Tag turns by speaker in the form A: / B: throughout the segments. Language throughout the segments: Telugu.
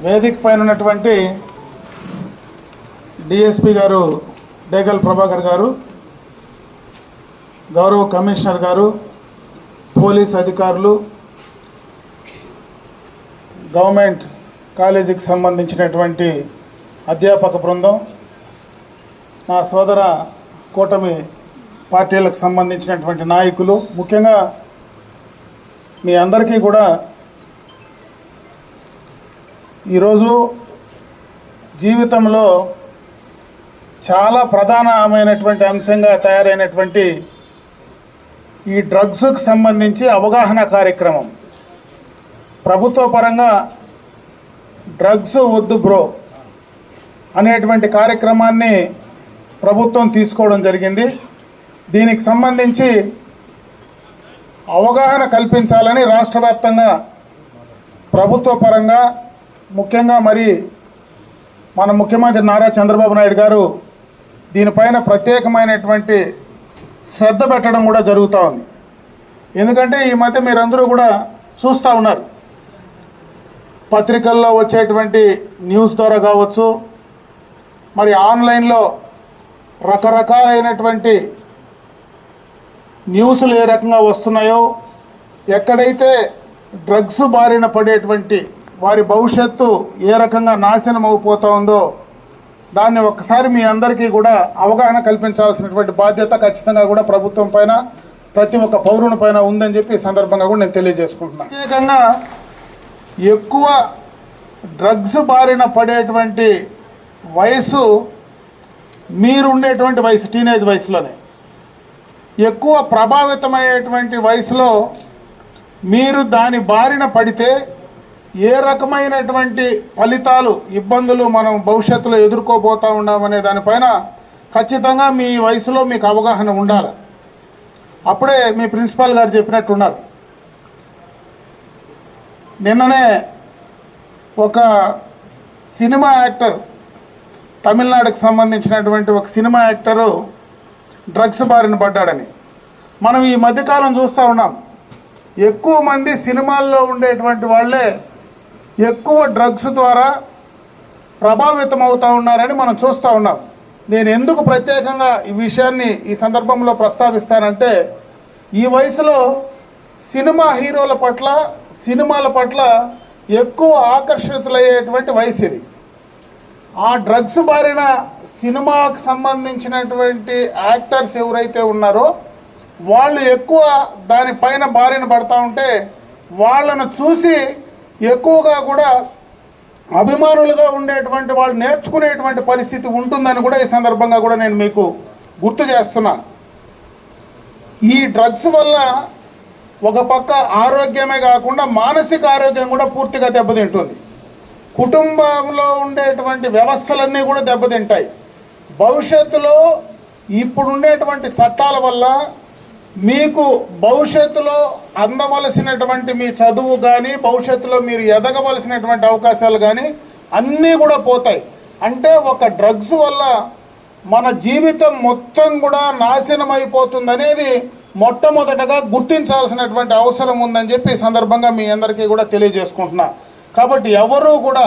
A: వేదిక పైన ఉన్నటువంటి డిఎస్పి గారు డేగల్ ప్రభాకర్ గారు, గౌరవ కమిషనర్ గారు, పోలీస్ అధికారులు, గవర్నమెంట్ కాలేజీకి సంబంధించినటువంటి అధ్యాపక బృందం, నా సోదర కూటమి పార్టీలకు సంబంధించినటువంటి నాయకులు, ముఖ్యంగా మీ అందరికీ కూడా ఈరోజు జీవితంలో చాలా ప్రధానమైనటువంటి అంశంగా తయారైనటువంటి ఈ డ్రగ్స్కు సంబంధించి అవగాహన కార్యక్రమం, ప్రభుత్వ పరంగా డ్రగ్స్ వద్దు బ్రో అనేటువంటి కార్యక్రమాన్ని ప్రభుత్వం తీసుకోవడం జరిగింది. దీనికి సంబంధించి అవగాహన కల్పించాలని రాష్ట్ర వ్యాప్తంగా ప్రభుత్వ పరంగా, ముఖ్యంగా మరి మన ముఖ్యమంత్రి నారా చంద్రబాబు నాయుడు గారు దీనిపైన ప్రత్యేకమైనటువంటి శ్రద్ధ పెట్టడం కూడా జరుగుతూ ఉంది. ఎందుకంటే ఈ మధ్య మీరందరూ కూడా చూస్తూ ఉన్నారు, పత్రికల్లో వచ్చేటువంటి న్యూస్ ద్వారా కావచ్చు, మరి ఆన్లైన్లో రకరకాలైనటువంటి న్యూస్లు ఏ రకంగా వస్తున్నాయో, ఎక్కడైతే డ్రగ్స్ బారిన పడేటువంటి వారి భవిష్యత్తు ఏ రకంగా నాశనం అయిపోతూ ఉందో దాన్ని ఒక్కసారి మీ అందరికీ కూడా అవగాహన కల్పించాల్సినటువంటి బాధ్యత ఖచ్చితంగా కూడా ప్రభుత్వం పైన, ప్రతి ఒక్క పౌరుని పైన ఉందని చెప్పి ఈ సందర్భంగా కూడా నేను తెలియజేసుకుంటున్నాను. ప్రత్యేకంగా ఎక్కువ డ్రగ్స్ బారిన పడేటువంటి వయసు మీరు ఉండేటువంటి వయసు, టీనేజ్ వయసులోనే. ఎక్కువ ప్రభావితమయ్యేటువంటి వయసులో మీరు దాని బారిన పడితే ఏ రకమైనటువంటి ఫలితాలు, ఇబ్బందులు మనం భవిష్యత్తులో ఎదుర్కోబోతూ ఉన్నామనే దానిపైన ఖచ్చితంగా మీ వయసులో మీకు అవగాహన ఉండాలి. అప్పుడే మీ ప్రిన్సిపాల్ గారు చెప్పినట్టున్నారు. నిన్ననే ఒక సినిమా యాక్టర్, తమిళనాడుకు సంబంధించినటువంటి ఒక సినిమా యాక్టరు డ్రగ్స్ బారిన పడ్డాడని మనం ఈ మధ్యకాలం చూస్తూ ఉన్నాం. ఎక్కువ మంది సినిమాల్లో ఉండేటువంటి వాళ్ళే ఎక్కువ డ్రగ్స్ ద్వారా ప్రభావితం అవుతూ ఉన్నారని మనం చూస్తూ ఉన్నాం. నేను ఎందుకు ప్రత్యేకంగా ఈ విషయాన్ని ఈ సందర్భంలో ప్రస్తావిస్తానంటే, ఈ వయసులో సినిమా హీరోల పట్ల, సినిమాల పట్ల ఎక్కువ ఆకర్షితులయ్యేటువంటి వయసు ఇది. ఆ డ్రగ్స్ బారిన సినిమాకు సంబంధించినటువంటి యాక్టర్స్ ఎవరైతే ఉన్నారో వాళ్ళు ఎక్కువ దానిపైన బారిన పడతా ఉంటే వాళ్ళను చూసి ఎక్కువగా కూడా అభిమానులుగా ఉండేటువంటి వాళ్ళు నేర్చుకునేటువంటి పరిస్థితి ఉంటుందని కూడా ఈ సందర్భంగా కూడా నేను మీకు గుర్తు చేస్తున్నా. ఈ డ్రగ్స్ వల్ల ఒక పక్క ఆరోగ్యమే కాకుండా మానసిక ఆరోగ్యం కూడా పూర్తిగా దెబ్బతింటుంది. కుటుంబంలో ఉండేటువంటి వ్యవస్థలన్నీ కూడా దెబ్బతింటాయి. భవిష్యత్తులో ఇప్పుడుండేటువంటి చట్టాల వల్ల మీకు భవిష్యత్తులో అందవలసినటువంటి మీ చదువు కానీ, భవిష్యత్తులో మీరు ఎదగవలసినటువంటి అవకాశాలు కానీ అన్నీ కూడా పోతాయి. అంటే ఒక డ్రగ్స్ వల్ల మన జీవితం మొత్తం కూడా నాశనం అయిపోతుందనేది మొట్టమొదటగా గుర్తించాల్సినటువంటి అవసరం ఉందని చెప్పి ఈ సందర్భంగా మీ అందరికీ కూడా తెలియజేసుకుంటున్నా. కాబట్టి ఎవరూ కూడా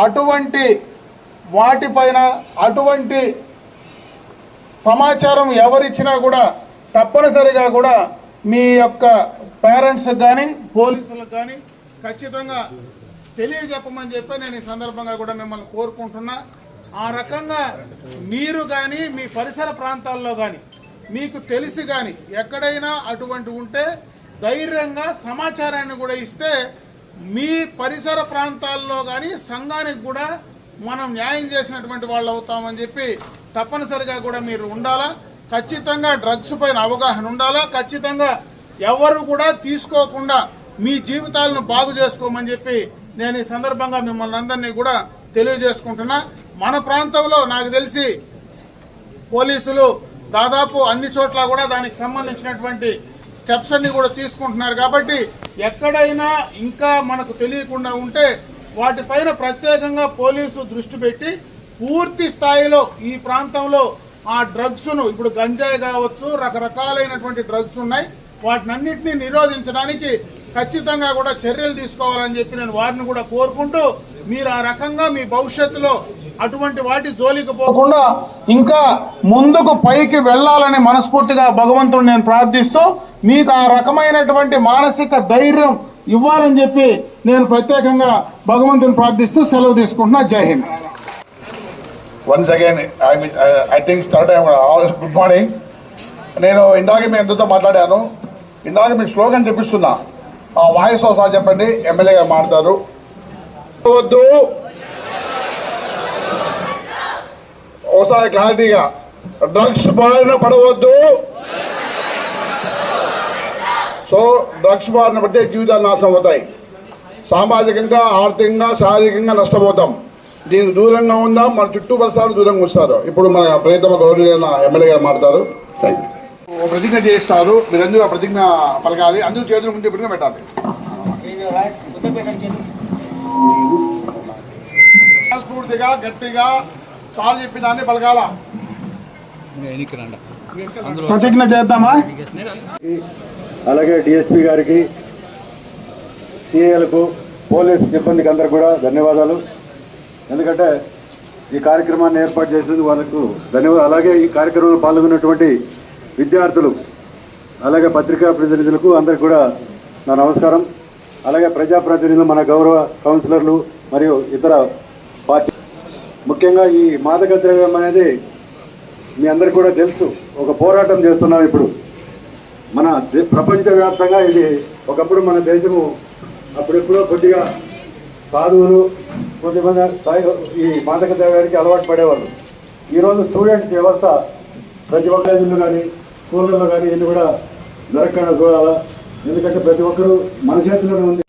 A: అటువంటి వాటిపైన, అటువంటి సమాచారం ఎవరిచ్చినా కూడా తప్పనిసరిగా కూడా మీ యొక్క పేరెంట్స్కి కానీ, పోలీసులకు కానీ ఖచ్చితంగా తెలియజెప్పమని చెప్పి నేను ఈ సందర్భంగా కూడా మిమ్మల్ని కోరుకుంటున్నా. ఆ రకంగా మీరు కానీ, మీ పరిసర ప్రాంతాల్లో కానీ, మీకు తెలిసి కానీ ఎక్కడైనా అటువంటి ఉంటే ధైర్యంగా సమాచారాన్ని కూడా ఇస్తే మీ పరిసర ప్రాంతాల్లో కానీ సంఘానికి కూడా మనం న్యాయం చేసినటువంటి వాళ్ళు అవుతామని చెప్పి తప్పనిసరిగా కూడా మీరు ఉండాలా. ఖచ్చితంగా డ్రగ్స్ పైన అవగాహన ఉండాలా. ఖచ్చితంగా ఎవరు కూడా తీసుకోకుండా మీ జీవితాలను బాగు చేసుకోమని చెప్పి నేను ఈ సందర్భంగా మిమ్మల్ని అందరినీ కూడా తెలియజేసుకుంటున్నా. మన ప్రాంతంలో నాకు తెలిసి పోలీసులు దాదాపు అన్ని చోట్ల కూడా దానికి సంబంధించినటువంటి స్టెప్స్ అన్ని కూడా తీసుకుంటున్నారు. కాబట్టి ఎక్కడైనా ఇంకా మనకు తెలియకుండా ఉంటే వాటిపైన ప్రత్యేకంగా పోలీసు దృష్టి పెట్టి పూర్తి స్థాయిలో ఈ ప్రాంతంలో ఆ డ్రగ్స్ను, ఇప్పుడు గంజాయి కావచ్చు, రకరకాలైనటువంటి డ్రగ్స్ ఉన్నాయి, వాటినన్నింటినీ నిరోధించడానికి ఖచ్చితంగా కూడా చర్యలు తీసుకోవాలని చెప్పి నేను వారిని కూడా కోరుకుంటూ, మీరు ఆ రకంగా మీ భవిష్యత్తులో అటువంటి వాటి జోలికి పోకుండా ఇంకా ముందుకు పైకి వెళ్లాలని మనస్ఫూర్తిగా భగవంతుడు నేను ప్రార్థిస్తూ, మీకు ఆ రకమైనటువంటి మానసిక ధైర్యం ఇవ్వాలని చెప్పి నేను ప్రత్యేకంగా భగవంతుని ప్రార్థిస్తూ సెలవు తీసుకుంటున్నా. జై Hind.
B: Once again I think start good morning. నేను ఇందాక మీ అందరితో మాట్లాడాను. ఇందాక మీకు స్లోగన్ చెప్పిస్తున్నా, ఆ వాయిస్ ఒకసారి చెప్పండి. ఎమ్మెల్యే గారు మాట్లాడతారు. వద్దు, ఒకసారి క్లారిటీగా, డ్రగ్స్ బారిన పడవద్దు. సో డ్రగ్స్ బారిన పడితే జీవితాలు నాశనం అవుతాయి. సామాజికంగా, ఆర్థికంగా, శారీరకంగా నష్టపోతాం. దీనికి దూరంగా ఉందాం. మన చుట్టూ పరిసరాలు దూరంగా వస్తారు. ఇప్పుడు మన ప్రియతమ గౌరవనీయులైన ఎమ్మెల్యే గారు మాట్లాడతారు. Thank you. ప్రతిజ్ఞ చేస్తారు. మీరందరూ ఆ ప్రతిజ్ఞ పలకాలి. అందరూ చేతులు ముందు ప్రతిజ్ఞ పెట్టాలి. స్ఫూర్తిగా గట్టిగా సార్ చెప్పిన దాన్ని పలకాల.
A: ప్రతిజ్ఞ చేద్దామా?
C: అలాగే డిఎస్పీ గారికి, సిఐలకు, పోలీస్ సిబ్బందికి అందరికి కూడా ధన్యవాదాలు. ఎందుకంటే ఈ కార్యక్రమాన్ని ఏర్పాటు చేసినందుకు వాళ్ళకు ధన్యవాదాలు. అలాగే ఈ కార్యక్రమంలో పాల్గొన్నటువంటి విద్యార్థులు, అలాగే పత్రికా ప్రతినిధులకు అందరికి కూడా నా నమస్కారం. అలాగే ప్రజాప్రతినిధులు, మన గౌరవ కౌన్సిలర్లు మరియు ఇతర పార్టీ, ముఖ్యంగా ఈ మాదక ద్రవ్యం అనేది మీ అందరికి కూడా తెలుసు. ఒక పోరాటం చేస్తున్నాం ఇప్పుడు మన ప్రపంచవ్యాప్తంగా. ఇది ఒకప్పుడు మన దేశము అప్పుడెప్పుడో కొద్దిగా సాధువులు కొద్దిమంది ఈ మాదక ద్రవ్యానికి అలవాటు పడేవాళ్ళు. ఈరోజు స్టూడెంట్స్ వ్యవస్థ ప్రతి ఒక్క కాలేజీల్లో కానీ స్కూళ్ళల్లో కానీ ఇది కూడా జరగకుండా చూడాలా. ఎందుకంటే ప్రతి ఒక్కరూ మన చేతిలోనే ఉంది.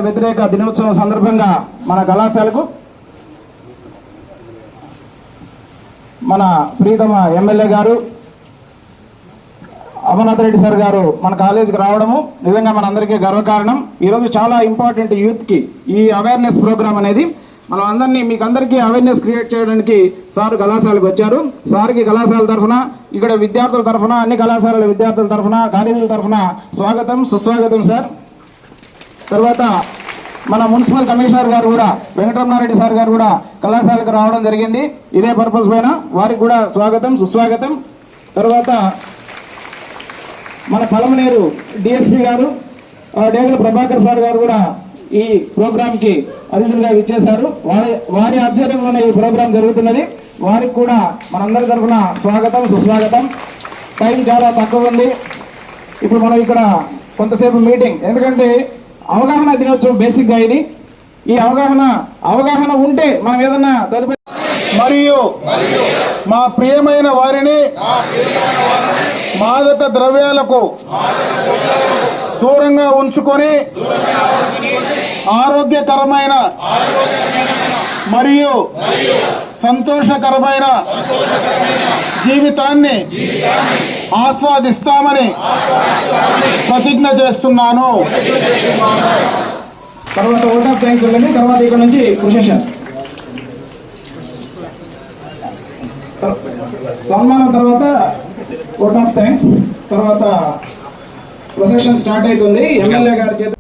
D: వ్యతిరేక దినోత్సవం సందర్భంగా మన కళాశాలకు మన ప్రీతమ ఎమ్మెల్యే గారు అమర్నాథ్ రెడ్డి సార్ గారు మన కాలేజీకి రావడము నిజంగా మనందరికీ గర్వకారణం. ఈరోజు చాలా ఇంపార్టెంట్ యూత్కి ఈ అవేర్నెస్ ప్రోగ్రామ్ అనేది మనం అందరినీ మీకు అందరికీ అవేర్నెస్ క్రియేట్ చేయడానికి సార్ కళాశాలకు వచ్చారు. సార్కి కళాశాల తరఫున, ఇక్కడ విద్యార్థుల తరఫున, అన్ని కళాశాలల విద్యార్థుల తరఫున, కాలేజీల తరఫున స్వాగతం, సుస్వాగతం సార్. తర్వాత మన మున్సిపల్ కమిషనర్ గారు కూడా, వెంకటరమణారెడ్డి సార్ గారు కూడా కళాశాలకు రావడం జరిగింది. ఇదే పర్పస్ పైన వారికి కూడా స్వాగతం, సుస్వాగతం. తర్వాత మన పలమనేరు డిఎస్పీ గారు, డేగల ప్రభాకర్ సార్ గారు కూడా ఈ ప్రోగ్రాంకి అతిథులుగా ఇచ్చేశారు. వారి ఆధ్వర్యంలోనే ఈ ప్రోగ్రాం జరుగుతున్నది. వారికి కూడా మనందరి తరఫున స్వాగతం, సుస్వాగతం. టైం చాలా తక్కువ ఉంది. ఇప్పుడు మనం ఇక్కడ కొంతసేపు మీటింగ్, ఎందుకంటే అవగాహన దినోత్సవం బేసిక్గా ఇది. ఈ అవగాహన ఉంటే మనం ఏదన్నా తదుపరి
A: మరియు మా ప్రియమైన వారిని మాదక ద్రవ్యాలకు దూరంగా ఉంచుకొని ఆరోగ్యకరమైన మరియు సంతోషకరమైన జీవితాన్ని ఆస్వాదిస్తామని ప్రతిజ్ఞ చేస్తున్నాను.
D: తర్వాత ఓట్ ఆఫ్ థ్యాంక్స్ ఉంటుంది. తర్వాత ఇక్కడ నుంచి ప్రొసెషన్ సన్మానం, తర్వాత ఓట్ ఆఫ్ థ్యాంక్స్, తర్వాత ప్రొసెషన్ స్టార్ట్ అవుతుంది. ఎమ్మెల్యే గారి చేత